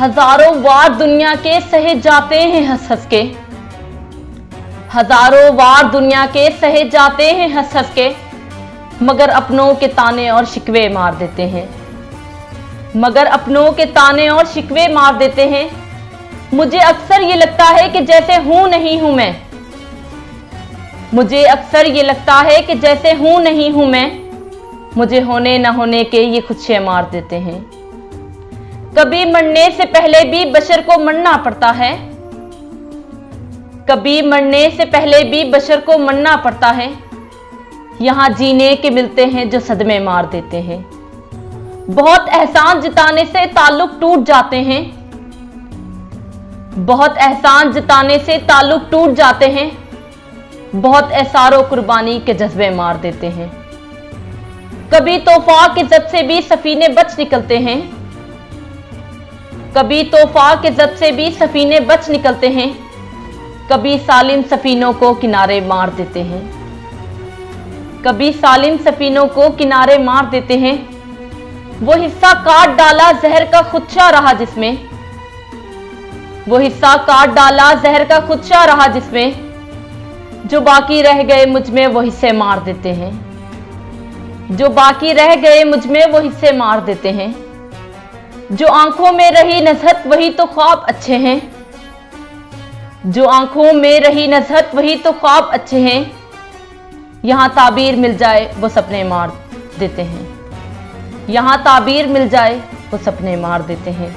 हजारों वार दुनिया के सहे जाते हैं हंस हंस के, हजारों वार दुनिया के सहे जाते हैं हंस हंस के, मगर अपनों के ताने और शिकवे मार देते हैं, मगर अपनों के ताने और शिकवे मार देते हैं। मुझे अक्सर ये लगता है कि जैसे हूं नहीं हूं मैं, मुझे अक्सर ये लगता है कि जैसे हूं नहीं हूं मैं, मुझे होने न होने के ये खुदशे मार देते हैं। कभी मरने से पहले भी बशर को मरना पड़ता है, कभी मरने से पहले भी बशर को मरना पड़ता है। यहां जीने के मिलते हैं जो सदमे मार देते हैं। बहुत एहसान जताने से ताल्लुक टूट जाते हैं, बहुत एहसान जताने से ताल्लुक टूट जाते हैं, बहुत एसारो कुर्बानी के जज्बे मार देते हैं। कभी तोहफा की जद से भी सफीने बच निकलते हैं, कभी तोहफा के जद से भी सफीने बच निकलते हैं, कभी सालिम सफीनों को किनारे मार देते हैं, कभी सालिम सफीनों को किनारे मार देते हैं। वो हिस्सा काट डाला जहर का खुदशा रहा जिसमें, वो हिस्सा काट डाला जहर का खुदशा रहा जिसमें, जो बाकी रह गए मुझ में वो हिस्से मार देते हैं, जो बाकी रह गए मुझ में वो हिस्से मार देते हैं। जो आंखों में रही नज़हत वही तो ख्वाब अच्छे हैं, जो आंखों में रही नज़हत वही तो ख्वाब अच्छे हैं। यहां ताबीर मिल जाए वो सपने मार देते हैं, यहां ताबीर मिल जाए वो सपने मार देते हैं।